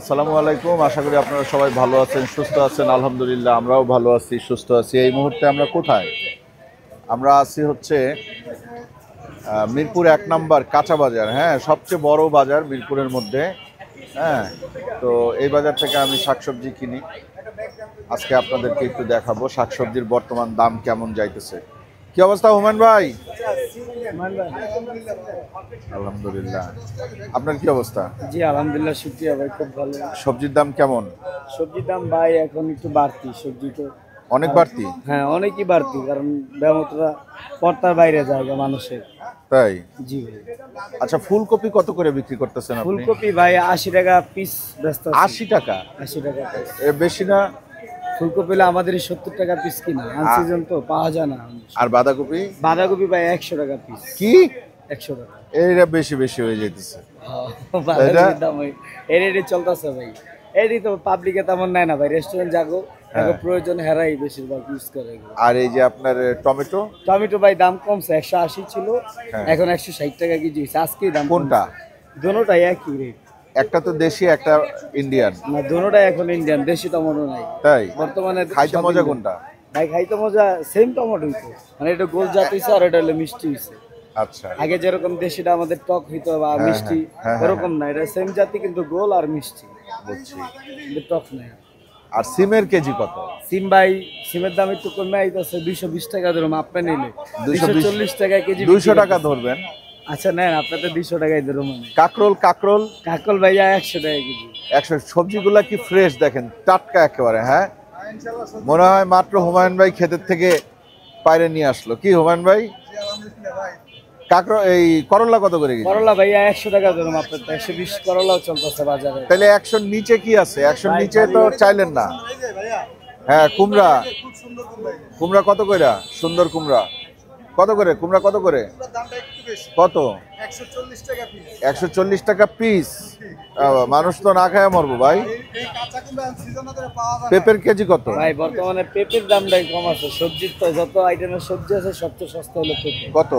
আসসালামু আলাইকুম। আশা করি আপনারা সবাই ভালো আছেন, সুস্থ আছেন। আলহামদুলিল্লাহ আমরাও ভালো আছি, সুস্থ আছি। এই মুহূর্তে আমরা কোথায়? আমরা আছি হচ্ছে মিরপুর 1 নম্বর কাঁচা বাজার। হ্যাঁ, সবচেয়ে বড় বাজার মিরপুরের মধ্যে। হ্যাঁ, তো এই বাজার থেকে আমি শাকসবজি কিনি। আজকে আপনাদেরকে একটু দেখাবো শাকসবজির বর্তমান দাম কেমন যাইতেছে। কি অবস্থা হুমায়ুন ভাই? আলহামদুলিল্লাহ। আপনার কি অবস্থা? জি আলহামদুলিল্লাহ, শুকরিয়া ভাই, খুব ভালো। সবজির দাম কেমন? সবজির দাম ভাই এখন একটু বাড়তি, সবজি তো অনেক বাড়তি? হ্যাঁ অনেকই বাড়তি, কারণ ব্যামতরা পর্তার বাইরে যায় মানুষের। তাই? জি ভাই। আচ্ছা, ফুলকপি কত করে বিক্রি করতেছেন আপনি? ফুলকপি ভাই 80 টাকা পিস ব্যস্ত। 80 টাকা? 80 টাকা পিস। এ বেশি না? ফুলকপি হলে আমাদের 70 টাকা পিস কিনা, আনসিজন তো পাওয়া যায় না। আর বাঁধাকপি? বাঁধাকপি ভাই 100 টাকা পিস। কি? 100 টাকা। এইটা বেশি বেশি হয়ে যাইতেছে। বাঁধাকপির দাম এর চলতেছে ভাই। এরই তো পাবলিকে তেমন নেয় না ভাই, রেস্টুরেন্ট যাগো প্রয়োজন হেরাই বেশিরভাগ ইউজ করে। আর এই যে আপনার টমেটো? টমেটো ভাই দাম কমছে, 180 ছিল, হ্যাঁ। এখন 160 টাকা কেজি হয়েছে। আজকে দাম কোনটা? দোনোটাই একই রেট। একটা তো দেশি, একটা ইন্ডিয়ান। না, দোনোটাই এখন ইন্ডিয়ান, দেশি টমেটো নাই তাই? বর্তমানে। খাইতে সব মজা ইন্ডিয়ান। কোনটা? ভাই খাইতে মজা সেম টমেটোই তো, মানে এটা গোল জাত হইছে আর এটা হলো মিষ্টি হইছে। আচ্ছা। আগে যেরকম দেশিটা আমাদের টক হইতো বা হ্যাঁ, মিষ্টি, হ্যাঁ, ওরকম না, এটা সেম জাতি কিন্তু গোল আর মিষ্টি, বুঝছি। কিন্তু টক নাই। আর সিমের কেজি কত? সিম ভাই, সিমের দাম একটু কমে আইতাছে, 220 টাকা ধরুন আপনি নিলে 240 টাকা কেজি। 200 টাকা ধরবেন। আচ্ছা নেন, আপনাদের 200 টাকাই ধরুন। মানে কাকরোল? কাকরোল? কাকল ভাইয়া 100 টাকা কেজি। 100। সবজিগুলা কি ফ্রেশ দেখেন, টাটকা একেবারে। হ্যাঁ, মনে হয় মাত্র হুমায়ুন ভাই ক্ষেতের থেকে পাইরে নিয়ে আসলো। কি হুমায়ুন ভাই? কাকরোল এই করলা কত করে কেজি? করলা ভাইয়া 100 টাকা ধরুন, আপনার 120 করলাও চলতেছে বাজারে। তাহলে 100 নিচে কি আছে? 100 নিচে তো চাইলেন না। হ্যাঁ, কুমড়া। কুমড়া কত করে? সুন্দর কুমড়া কত করে? কুমড়া কত করে? কত? 140 টাকা পিস। মানুষ তো না খায় মরবো ভাই। পেঁপের কেজি কত? ভাই বর্তমানে পেঁপের দামটাই কম আছে, সবজির তো যত আইটেমের সবজি আছে সবচেয়ে সস্তা হলো পেঁপে। কত?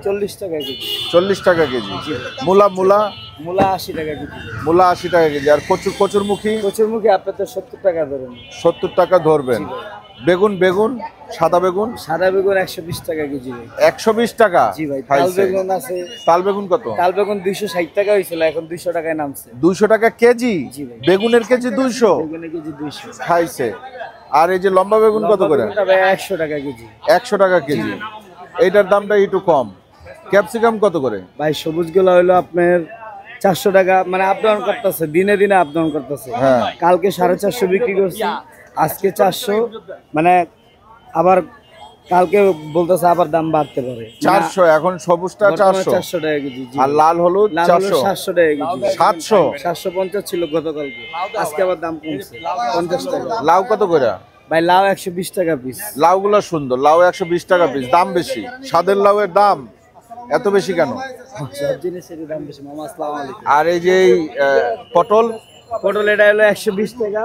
40 টাকা কেজি। 40 টাকা কেজি। মূলা? মূলা? মূলা 80 টাকা কেজি। মূলা 80 টাকা কেজি। আর কচুরমুখী? কচুরমুখী আপনার তো 70 টাকা ধরুন। 70 টাকা ধরবেন। বেগুন? বেগুন সাদা বেগুন? সাদা বেগুন 120 টাকা কেজি ভাই। 120 টাকা? জি ভাই। তাল বেগুন আছে। তাল বেগুন কত? তাল বেগুন 260 টাকা হয়েছিল, এখন 200 টাকায় নামছে। 200 টাকা কেজি? জি ভাই। বেগুনের কেজি 200? বেগুনের কেজি 200 খাইছে। আর এই যে লম্বা বেগুন কত করে? ভাই 100 টাকা কেজি। 100 টাকা কেজি। এইটার দামটা একটু কম। ক্যাপসিকাম কত করে? ভাই সবুজগুলো হলো আপনার 400 টাকা, মানে আপ ডাউন করতেছে, দিনে দিনে আপ ডাউন করতেছে। হ্যাঁ। কালকে 450 বিক্রি করছি, আজকে 400, মানে আবার কালকে বলতেছে আবার দাম বাড়তে পারে। 400 এখন সবুজটা 400? 400 টাকা কেজি। আর লাল হলুদ 400? 700 টাকা কেজি। 700? 750 ছিল গতকালকে, আজকে আবার দাম কমছে 50 টাকা। লাউ কত করে? ভাই লাউ 120 টাকা পিস। লাউগুলো সুন্দর। লাউ 120 টাকা পিস। দাম বেশি। স্বাদের লাউয়ের দাম এত বেশি কেন? সব জিনিসের দাম বেশি মামা। আসসালামু আলাইকুম। আর এই যে পটল? পটল এটা হলো 120 টাকা,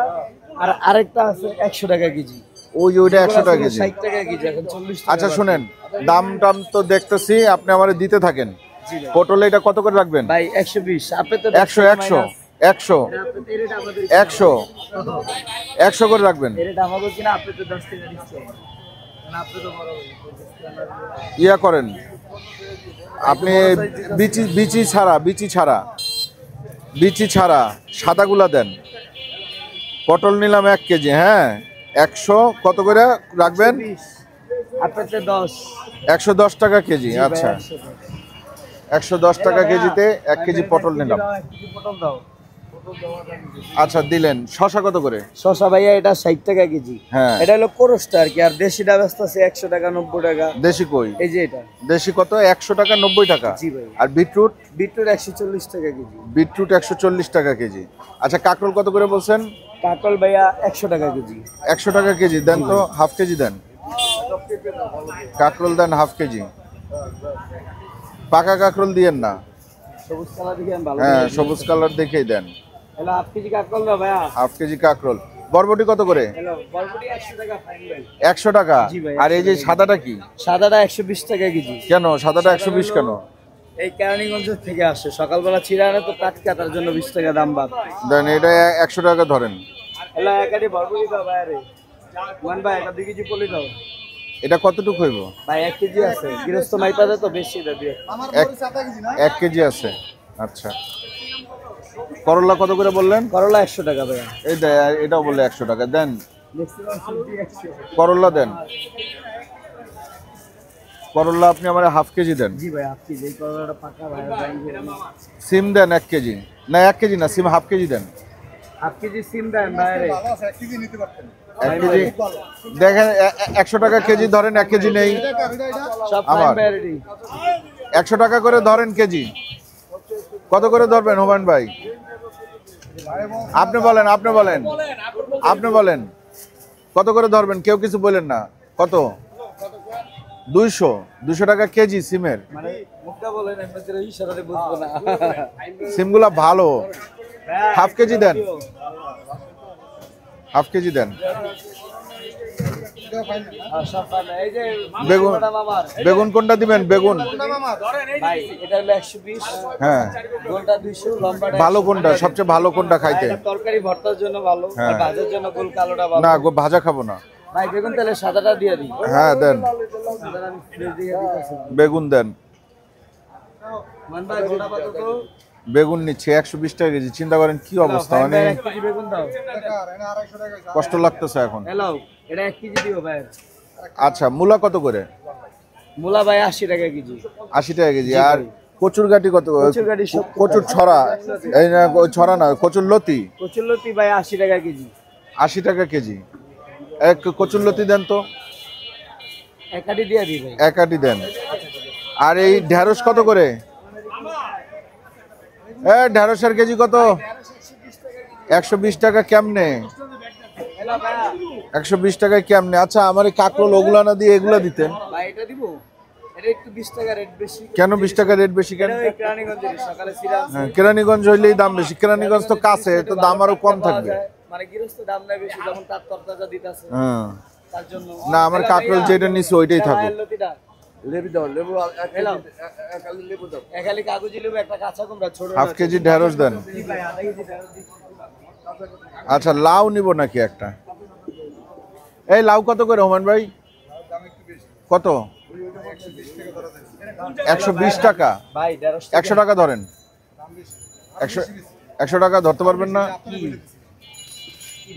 আর আরেকটা আছে 100 টাকা কেজি। ওইটা 100 টাকা কেজি। 60 টাকা কেজি, এখন 40 টাকা। আচ্ছা শুনেন, দাম টাম তো দেখতেছি, আপনি আমারে দিতে থাকেন। পটল এটা কত করে রাখবেন? ভাই 120। আপনি তো 100 100 100 100 100 করে রাখবেন। এটা আমাদের কিনা, আপনি তো 10 টাকা ডিসকাউন্ট, মানে আপনি তো বড় ইয়া করেন আপনি, বিচি ছাড়া সাদাগুলা দেন। পটল নিলাম 1 কেজি। হ্যাঁ, 100 কত করে রাখবেন? আপনাদের 10। 110 টাকা কেজি। আচ্ছা, 110 টাকা কেজিতে 1 কেজি পটল নিলাম। পটল দাও। আচ্ছা দিলেন। শশা কত করে? শসা ভাইয়া এটা 60 টাকা কেজি। হ্যাঁ, এটা হলো কোরসটা আর কি, আর দেশিটা ব্যস্ত আছে 100 টাকা 90 টাকা। দেশি কই? এই যে এটা দেশি কত? 100 টাকা 90 টাকা? জি ভাই। আর বিটরুট? বিটরুট 140 টাকা কেজি। বিটরুট 140 টাকা কেজি। আচ্ছা, কাকরোল কত করে বলছেন? কাকল ভাইয়া 100 টাকা কেজি। 100 টাকা কেজি। দেন তো হাফ কেজি দেন। কাকরোল দেন হাফ কেজি। পাকা কাকরোল দিয়েন না। সবুজ কালার দেখে আমি ভালো। হ্যাঁ, সবুজ কালার দেখেই দেন। হ্যালো হাফ কেজি কাকল দাও ভাইয়া। হাফ কেজি কাকরোল। বরবটি কত করে? হ্যালো বরবটি 100 টাকা ফাইন ভাই। 100 টাকা? জি ভাই, আর এই যে সাদাটা কি? সাদাটা 120 টাকা কেজি। কেন সাদাটা 120 কেন? এই কেরানীগঞ্জ থেকে আসে, সকালবেলা ছিঁড়ে আনে তো টাটকা, তার জন্য 20 টাকা দাম বাদ। দেন এটা 100 টাকা ধরেন। এলা একাডি ভরপুরি দাও বাইরে মান ভাই, এটা 2 কেজি পলি দাও। এটা কতটুকু হইব ভাই 1 কেজি আছে, গৃহস্থ মাইপা দেয় তো বেশি দে দিয়ে। 1 কেজি আছে। আচ্ছা, করলা কত করে বললেন? করলা 100 টাকা ভাই। এই এটাও বললে 100 টাকা। দেন ম্যাক্সিমাম সবজি 100। করলা দেন, করলা আপনি আমার হাফ কেজি দেন। জি ভাই, আপনি যে করলাটা পাকা ভাই সিম দেন 1 কেজি, না 1 কেজি না, সিম হাফ কেজি দেন। হাফ কেজি সিম দেন বাইরে। 1 কেজি দেখেন 100 টাকা কেজি ধরেন, 1 কেজি নেই সব আমার। ফাইন বাইরে। 100 টাকা করে ধরেন কেজি। কত করে ধরবেন হুমায়ুন ভাই? আপনি বলেন, আপনি বলেন, আপনি বলেন কত করে ধরবেন? কেউ কিছু বলেন না। কত? 200 টাকা কেজি সিমের। মানে মুখটা বলেন, আপনাদের ইশারাতে বুঝবো না। সিমগুলা ভালো। হাফ কেজি দেন, হাফ কেজি দেন। সব ফাইন। এই যে বেগুন, মামার বেগুন কোনটা দিবেন? বেগুন ভাই এটা হলো 120, হ্যাঁ, গোলটা 200, লম্বাটা ভালো কোনটা? সবচেয়ে ভালো কোনটা খাইতে? এটা তরকারি ভর্তার জন্য ভালো, আর হ্যাঁ। ভাজার জন্য গোল কালোটা ভালো। না গো, ভাজা খাবো না। ভাই বেগুন তাহলে সাদাটা দিয়ে দিই। হ্যাঁ দেন, সাদাটা আমি ফ্রিজ দিয়ে দিতেছি। বেগুন দেন। মান ভাই গোলটা কত তো? বেগুন নিচ্ছে 120 টাকা কেজি। চিন্তা করেন কি অবস্থা, ভাই, মানে 1 কেজি বেগুন দাও। কষ্ট লাগতেছে এখন। হ্যালো, এটা 1 কেজি দিও ভাই। আচ্ছা, মূলা কত করে? মূলা ভাই 80 টাকা কেজি। 80 টাকা কেজি। আর কচুর গাটি কত? কচুরগাটি 70 কচুর ছড়া, এই না ওই ছড়া না, কচুর লতি কচুরলতি ভাই 80 টাকা কেজি। 80 টাকা কেজি। এক কচুর লতি দেন তো, এক আটি দিয়ে দিই ভাই। 1 আটি দেন। আর এই ঢেঁড়স কত করে? ঢেঁড়সের কেজি কত? 120 টাকা। কেমনে 120 টাকায় কেমনে? আচ্ছা, আমার এই কাঁকরোল ওগুলা না দিয়ে এগুলা দিতেন। ভাই এটা দিব, এটা একটু 20 টাকা রেট বেশি। কেন 20 টাকা রেট বেশি কেন? এটা ওই কেরানীগঞ্জের সকালে সিরা আছে। হ্যাঁ, কেরানীগঞ্জ হইলেই দাম বেশি। কেরানীগঞ্জ তো কাছে, তো দাম আরো কম থাকবে। মানে গৃহস্থ দাম নাই বেশি, যেমন তার তরতাজা দিতাছে হ্যাঁ, তার জন্য। না আমার কাঁকরোল যেটা নিচ্ছে ওইটাই থাকুক। লতিটা লেবু দাও, লেবু একালি লেবু দাও, একালি কাগজি লেবু, একটা কাঁচা কুমড়া ছোট। হাফ কেজি ঢেঁড়স দেন। জি ভাই, আধা কেজি ঢেঁড়স দিই। আচ্ছা, লাউ নিব নাকি একটা? এই লাউ কত করে হুমায়ুন ভাই? কত? 120 টাকা। ভাই ঢেঁড়স 100 টাকা ধরেন। 100 টাকা ধরতে পারবেন না? কি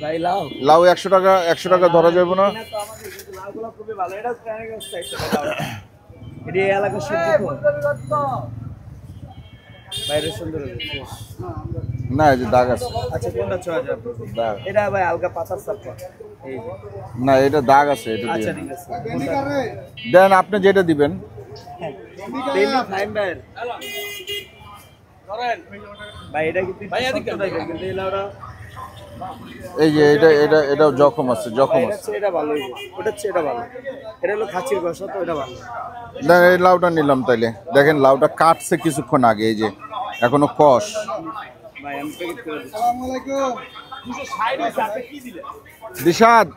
ভাই লাও লাউ 100 টাকা, 100 টাকা ধরা যাবে না? না তো আমাদের কিন্তু লাউগুলো খুবই ভালো, এটা কেরানীগঞ্জ টাইপের লাউ। এটা এই এলাকার সবজি তো বাইরে সুন্দর হয়েছে। না, এই যে দাগ আছে। আচ্ছা কোনটা ছোঁয়া যাবে? দাগ। এটা ভাই আলগা পাতার সাপটা। এই যে। না, এটা দাগ আছে, এটা আচ্ছা দিয়ে ঠিক আছে। কোনটা? দেন, আপনি যেটা দিবেন। ডেইলি ফাইন ভাই। ভাই এটা কিন্তু ভাই এদিকে কিন্তু এই লাউটা এই যে এটাও জখম আছে, জখম এটা আছে। হচ্ছে এটা ভালো হইছে, ওটা হচ্ছে এটা ভালো। এটা হলো খাসির গোশত, তো এটা ভালো। দেন, এই লাউটা নিলাম তাইলে। দেখেন লাউটা কাটছে কিছুক্ষণ আগে, এই যে এখনো কষ। ভাই আমি প্যাকেট করে দিচ্ছি। আসসালামু আলাইকুম। 260 আছে, আপনি কি দিলেন? দিশাদ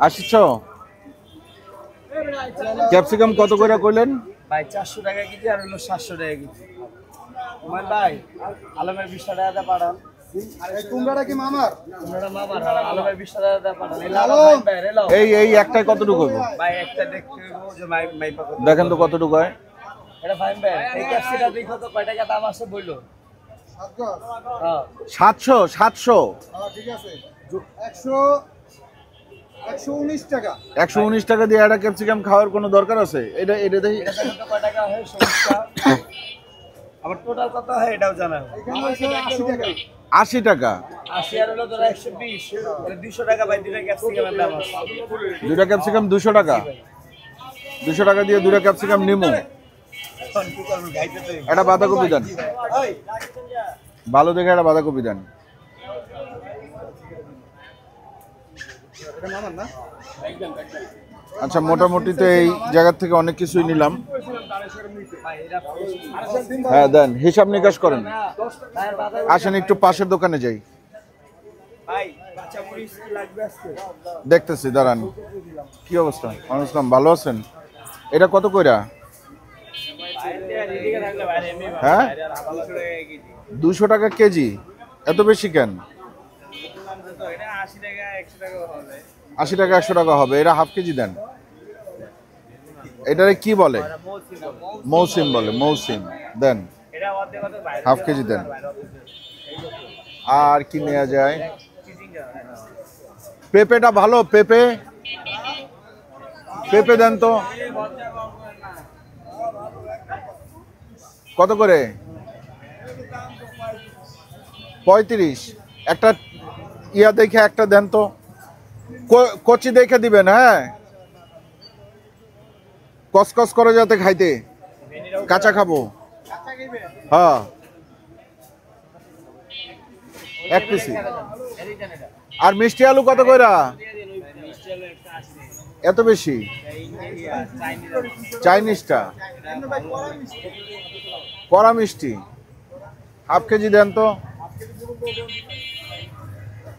আসিছ? ক্যাপসিকাম কত করে কইলেন? ভাই 400 টাকা কেজি, আর হলো 700 টাকা কেজি। তোমার ভাই আলমের 20 টাকা পাঠান। এই কুমড়াটা কি মামার? তোমরা মামার আলমের 20 টাকা পাঠান। এই লাউ ভাই ভাই লাউ। এই একটাই কতটুকু হইব? ভাই একটা দেখতে হইবো যে মাইপা কত। দেখেন তো কতটুকু হয়। এটা ফাইন ভাই। এই ক্যাপসিটা দেখো তো কয় টাকা দাম আছে বইলো। হ্যাঁ 700 700 ঠিক আছে 119 টাকা। 119 টাকা দিয়ে একটা ক্যাপসিকাম খাওয়ার কোনো দরকার আছে? এটা দেখি। এটা দেখেন তো কয় টাকা হয় সমস্যা। আবার টোটাল কত হয় এটাও জানা। এখানে হচ্ছে 80 টাকা। 80 টাকা। 80 আর হলো তোরা 120, এটা 200 টাকা ভাই, দুইটা ক্যাপসিকামের দাম আছে। দুইটা ক্যাপসিকাম 200 টাকা। 200 টাকা দিয়ে দুইটা ক্যাপসিকাম নিমু। এখন কি করবেন খাইতে তো? একটা বাঁধাকপি দেন, ওই ভালো দেখে একটা বাঁধাকপি দেন। এটা মামার না? আচ্ছা, মোটামুটি তো এই জায়গা থেকে অনেক কিছুই নিলাম। ভাই এটা হ্যাঁ দেন, হিসাব নিকাশ করেন। ভাই বাজার আসেন একটু পাশের দোকানে যাই, ভাই কাঁচা মরিচ কি লাগবে আজকে? দেখতেছি, দাঁড়ান। কি অবস্থা? মানুষ ভালো আছেন? এটা কত কইরা? ভাই হ্যাঁ 200 টাকা কেজি, এত বেশি কেন? 80 টাকা 100 টাকা হবে, এটা হাফ কেজি দেন। এটারে কি বলে? মৌসিম বলে, মৌসিম দেন, হাফ কেজি দেন। আর কি নেওয়া যায়? পেঁপেটা ভালো, পেঁপে পেঁপে দেন তো। কত করে? 35। একটা ইয়া দেখে একটা দেন তো, কচি দেখে দিবেন। হ্যাঁ, কসকস করে যাতে খাইতে, কাঁচা খাবো। হ্যাঁ, 1 পিস। আর মিষ্টি আলু কত কইরা? এত বেশি? চাইনিজটা কড়া মিষ্টি, হাফ কেজি দেন তো।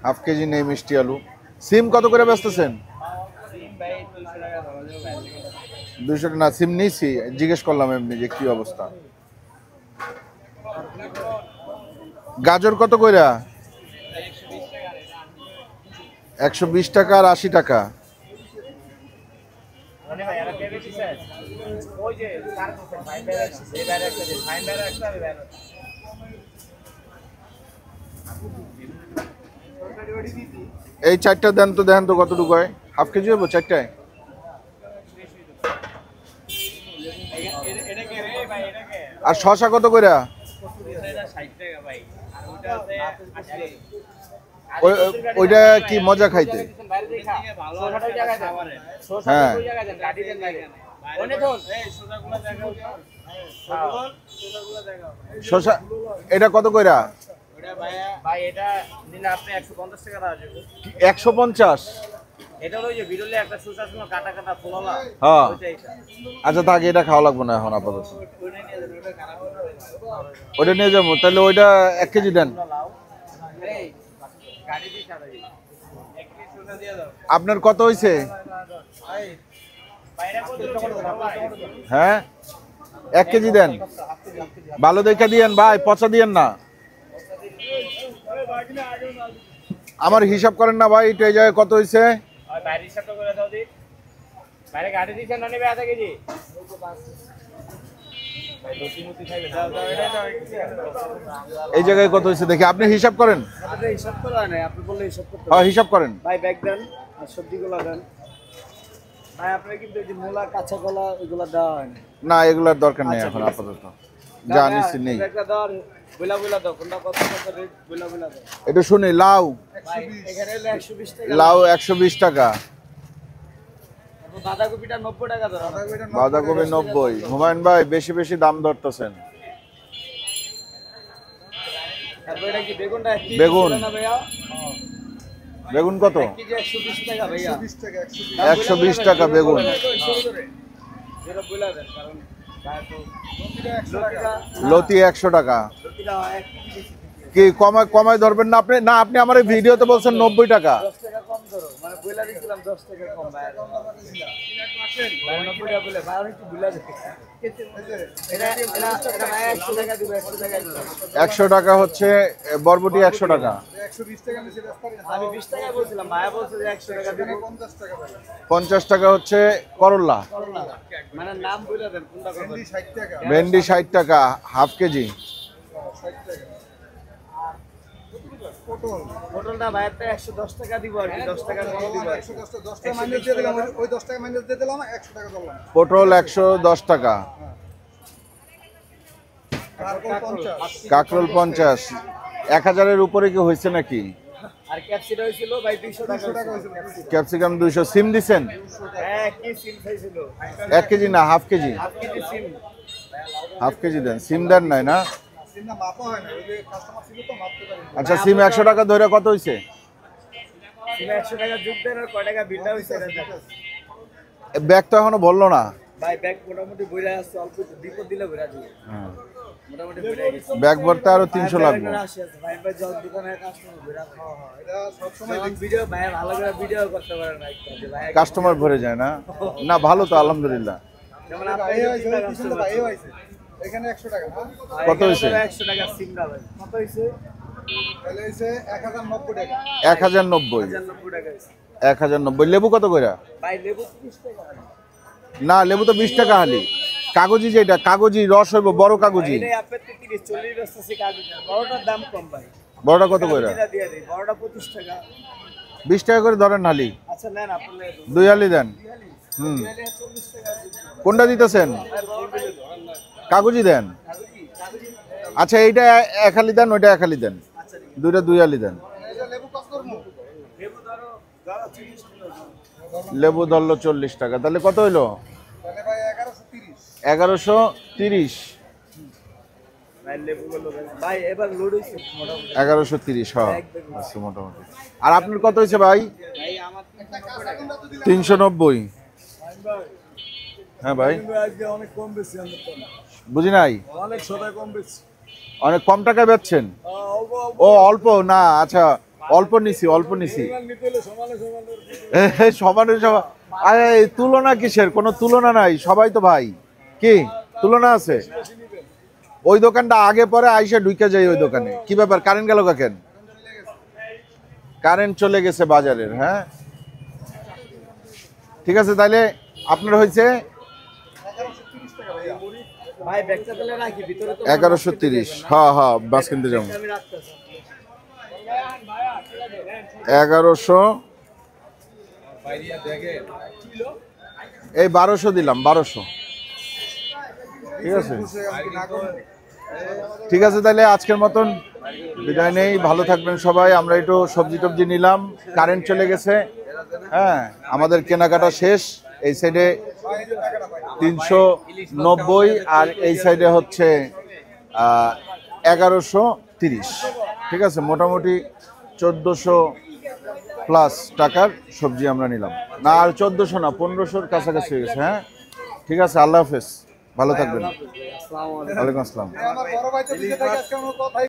হাফ কেজি নেই মিষ্টি আলু। সিম কত করে বেচতেছেন? 200 টাকা না, সিম নিয়েছি, জিজ্ঞেস করলাম এমনি যে কি অবস্থা। গাজর কত কইরা? 120 টাকা আর 80 টাকা। এই 4টা দেন তো, দেখেন তো কতটুকু হয়। হাফ কেজি হবো 4টায়? আর শশা কত করে? ওইটা কি মজা খাইতে? হ্যাঁ, শশা এটা কত কইরা? 150। হ্যাঁ, আচ্ছা থাক, এটা খাওয়া লাগবে না এখন আপাতত। ওইটা নিয়ে যাবো তাহলে। ওইটা 1 কেজি দেন। আপনার কত হয়েছে? হ্যাঁ, 1 কেজি দেন, ভালো দেখে দিয়েন ভাই, পচা দিয়েন না। আমার হিসাব করেন না ভাই, এই জায়গায় কত হয়েছে? এই জায়গায় কত হয়েছে দেখি, আপনি হিসাব করেন। হ্যাঁ, হিসাব করেন ভাই। ব্যাগ দেন আর সবজিগুলো দেন ভাই। আপনার কিন্তু এই যে মূলা, কাঁচা কলা এগুলো দেওয়া হয় না। না, এগুলোর দরকার নেই এখন আপাতত, যা নিচ্ছি নেই। এটা শুনি, লাউ লাউ 120 টাকা, বাঁধাকপিটা 90 টাকা। বাঁধাকপি 90। হুমায়ুন ভাই বেশি বেশি দাম ধরতেছেন। বেগুন বেগুন কত? 120 টাকা বেগুন। লতি 100 টাকা। কি কমায় কমায় ধরবেন না আপনি? না, আপনি আমার এই ভিডিওতে বলছেন 90 টাকা। একশো টাকা হচ্ছে বরবটি, 100 টাকা। 50 টাকা হচ্ছে করলা। ভেন্ডি 60 টাকা হাফ কেজি। পটলটা ভাইয়ারটা 110 টাকা দিব আর কি, 10 টাকা কম দিব। 10 টাকা মাইনাস দিয়ে দিলাম, ওই 10 টাকা মাইনাস দিয়ে দিলাম, 100 টাকা ধরলাম। পটল 110 টাকা। কাকরোল 50। 1000-এর উপরে কি হয়েছে নাকি? আর ক্যাপসিকাম হইছিল ভাই 200 টাকা হইছিল। ক্যাপসিকাম 200। সিম দিছেন? হ্যাঁ, কি সিম খাইছিল? 1 কেজি না, হাফ কেজি। হাফ কেজি সিম। হাফ কেজি দেন, সিম দেন নাই না? সিমটা মাপা হয় না, ওই যে কাস্টমার ছিল তো মাপতে পারেনি। আচ্ছা, সিম 100 টাকা ধরে কত হইছে? সিম 100 টাকা যোগ দেন আর কয় টাকা বিলটা হইছে এটা দেখো। ব্যাগ তো এখনো বললো না ভাই। ব্যাগ মোটামুটি বইরা আছে, অল্প বিপদ দিলে বইরা দিবে। হ্যাঁ, মোটামুটি বইরা গেছে। ব্যাগ ভরতে আরো 300 লাগবে। ভাই ভাই জল দোকানের কাস্টমার বইরা খাওয়া হয়। এটা সবসময় ভিডিও ভাই ভালো করে ভিডিও করতে পারে না একটু ভাই। কাস্টমার ভরে যায় না? না, ভালো তো আলহামদুলিল্লাহ। যেমন ভাই আপনি হইছে, ওই পিছনে ভাই হইছে। এখানে 100 টাকা না কত হয়েছে? 100 টাকা সিমরা ভাই কত হইছে? তাহলে হইছে 1090 টাকা। 1090। 90 টাকা হইছে 1090। লেবু কত করে? ভাই লেবু 30 টাকা না, লেবু তো 20 টাকা হালি। কাগজি যেটা, কাগজি রস হইব, বড় কাগজি। এটা আপনি 30 40 ব্যস্ত কাজ বড়টার দাম কম ভাই বড়টা কত করে? এটা দিয়ে দেই বড়টা 25 টাকা 20 টাকা করে ধরেন হালি। আচ্ছা নেন আপনি 2 হালি দেন। হুম, 40 টাকা কোনটা দিতেছেন? কাগজি দেন। আচ্ছা, এইটা 1 হালি দেন, ওইটা 1 হালি দেন। দুইটা 2 হালি দেন। এই যে লেবু কত করবো? লেবু ধরো 30 টাকা লেবু ধরলো 40 টাকা, তাহলে কত হইলো? তাহলে ভাই 1130। 1130। ভাই লেবু গুলো ভাই এবার লোড হইছে মোটামুটি 1130, হ্যাঁ আচ্ছা মোটামুটি। আর আপনার কত হয়েছে ভাই? ভাই আমার একটা কাঁচা কোনটা তো দিলাম 390। হ্যাঁ ভাই, আজকে অনেক কম বেশি আমরা তো বুঝি নাই। অনেক সবাই কম বেশি অনেক কম টাকায় বেচছেন? অল্প অল্প ও অল্প না, আচ্ছা অল্প নিছি, অল্প নিছি। নিতে হলে সমানে সমানে সমানের সবাই। আরে তুলনা কিসের? কোনো তুলনা নাই, সবাই তো ভাই। কি তুলনা আছে? ওই দোকানটা আগে পরে আইসা ঢুকে যাই ওই দোকানে। কি ব্যাপার, কারেন্ট গেল কাকেন? কারেন্ট চলে গেছে বাজারের। হ্যাঁ ঠিক আছে, তাইলে আপনার হয়েছে ভাই ব্যাগটা তাহলে রাখি ভিতরে তো 1130। হ্যাঁ হ্যাঁ, বাস কিনতে যাবো। আমি রাখতেছি 1100, এই 1200 দিলাম, 1200। ঠিক আছে, ঠিক আছে, তাহলে আজকের মতন বিদায় নেই। ভালো থাকবেন সবাই। আমরা একটু সবজি টবজি নিলাম, কারেন্ট চলে গেছে। হ্যাঁ, আমাদের কেনাকাটা শেষ। এই সাইডে 390 আর এই সাইডে হচ্ছে 1130। ঠিক আছে, মোটামুটি 1400 প্লাস টাকার সবজি আমরা নিলাম। না, আর 1400 না, 1500-র কাছাকাছি হয়ে গেছে। হ্যাঁ ঠিক আছে, আল্লাহ হাফেজ, ভালো থাকবেন। আসসালামু আলাইকুম ওয়ালাইকুম আসসালাম। আমার বড় ভাই তো দিকে থাকে আজকে আমার কথাই